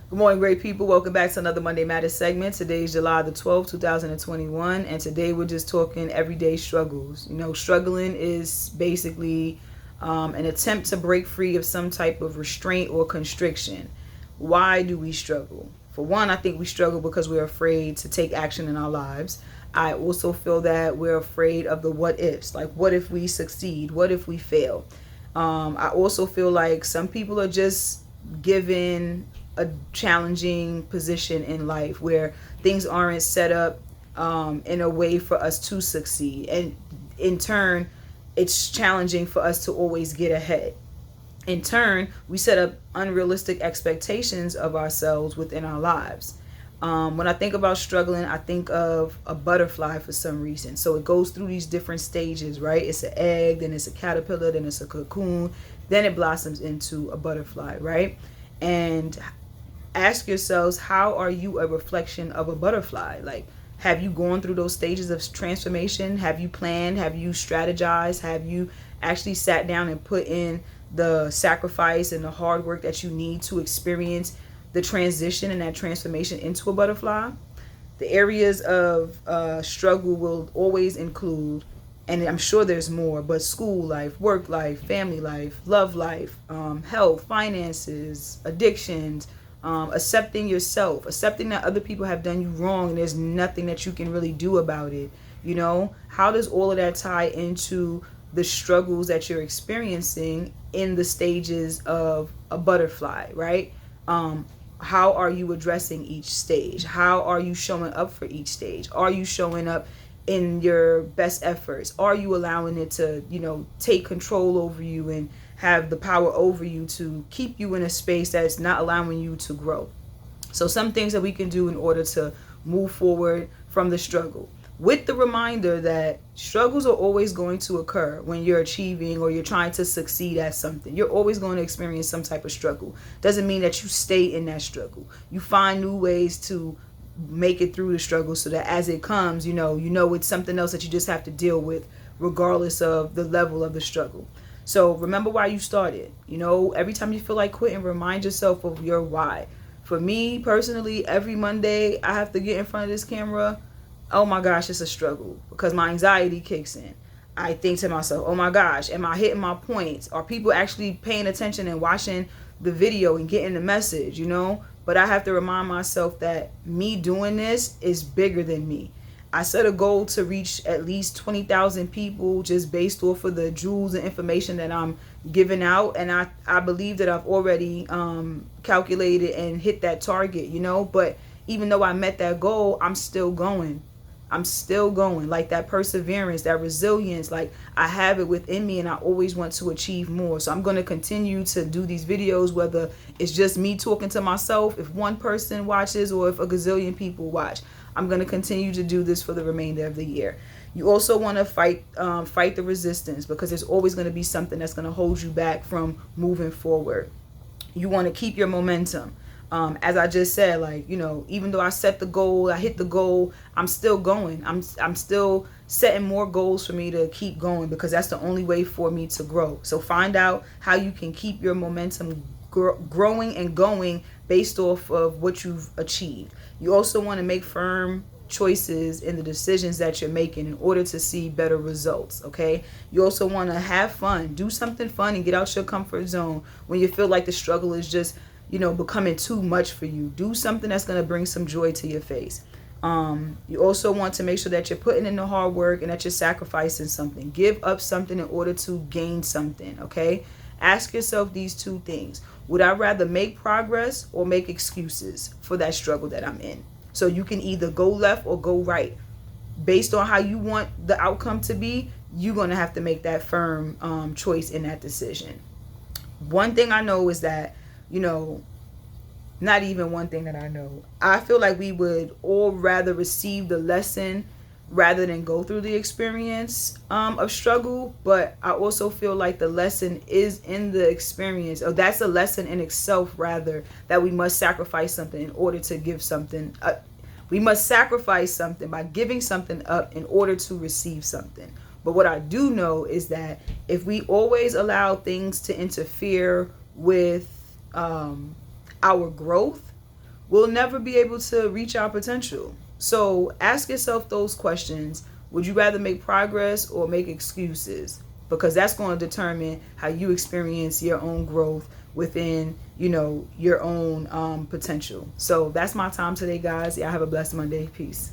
Good morning, great people. Welcome back to another Monday Matters segment. Today is July the 12th, 2021, and today we're just talking everyday struggles. Struggling is basically an attempt to break free of some type of restraint or constriction. Why do we struggle? For one, I think we struggle because we're afraid to take action in our lives. I also feel that we're afraid of the what ifs. Like, what if we succeed? What if we fail? I also feel like some people are just given a challenging position in life where things aren't set up in a way for us to succeed. And in turn, it's challenging for us to always get ahead. In turn, we set up unrealistic expectations of ourselves within our lives. When I think about struggling, I think of a butterfly for some reason. So it goes through these different stages, right? It's an egg, then it's a caterpillar, then it's a cocoon, then it blossoms into a butterfly, right? And ask yourselves, how are you a reflection of a butterfly? Like, have you gone through those stages of transformation? Have you planned? Have you strategized? Have you actually sat down and put in the sacrifice and the hard work that you need to experience the transition and that transformation into a butterfly? The areas of struggle will always include, and I'm sure there's more, but school life, work life, family life, love life, health, finances, addictions, accepting yourself, accepting that other people have done you wrong and there's nothing that you can really do about it. How does all of that tie into the struggles that you're experiencing in the stages of a butterfly, right? How are you addressing each stage? How are you showing up for each stage? Are you showing up in your best efforts? Are you allowing it to, take control over you and have the power over you to keep you in a space that's not allowing you to grow? So some things that we can do in order to move forward from the struggle, with the reminder that struggles are always going to occur when you're achieving or you're trying to succeed at something. You're always going to experience some type of struggle. Doesn't mean that you stay in that struggle. You find new ways to make it through the struggle so that as it comes, it's something else that you just have to deal with regardless of the level of the struggle. So remember why you started. Every time you feel like quitting, remind yourself of your why. For me personally, every Monday I have to get in front of this camera. Oh my gosh, it's a struggle because my anxiety kicks in. I think to myself, oh my gosh, am I hitting my points? Are people actually paying attention and watching the video and getting the message, But I have to remind myself that me doing this is bigger than me. I set a goal to reach at least 20,000 people just based off of the jewels and information that I'm giving out. And I believe that I've already calculated and hit that target, But even though I met that goal, I'm still going. Like that perseverance, that resilience, like I have it within me and I always want to achieve more. So I'm going to continue to do these videos, whether it's just me talking to myself, if one person watches or if a gazillion people watch. I'm going to continue to do this for the remainder of the year. You also want to fight the resistance, because there's always going to be something that's going to hold you back from moving forward. You want to keep your momentum. As I just said, even though I set the goal, I hit the goal, I'm still going. I'm still setting more goals for me to keep going, because that's the only way for me to grow. So find out how you can keep your momentum growing and going based off of what you've achieved. You also want to make firm choices in the decisions that you're making in order to see better results. Okay, you also want to have fun, do something fun and get out your comfort zone when you feel like the struggle is just becoming too much for you. Do something that's going to bring some joy to your face. You also want to make sure that you're putting in the hard work and that you're sacrificing something. Give up something in order to gain something. Okay, ask yourself these two things: would I rather make progress or make excuses for that struggle that I'm in? So you can either go left or go right. Based on how you want the outcome to be, you're going to have to make that firm choice in that decision. One thing I know is that, not even one thing that I know, I feel like we would all rather receive the lesson rather than go through the experience of struggle. But I also feel like the lesson is in the experience, or that's a lesson in itself, rather, that we must sacrifice something in order to give something. We must sacrifice something by giving something up in order to receive something. But what I do know is that if we always allow things to interfere with our growth, we'll never be able to reach our potential. So ask yourself those questions. Would you rather make progress or make excuses? Because that's going to determine how you experience your own growth within, your own potential. So that's my time today, guys. Y'all have a blessed Monday. Peace.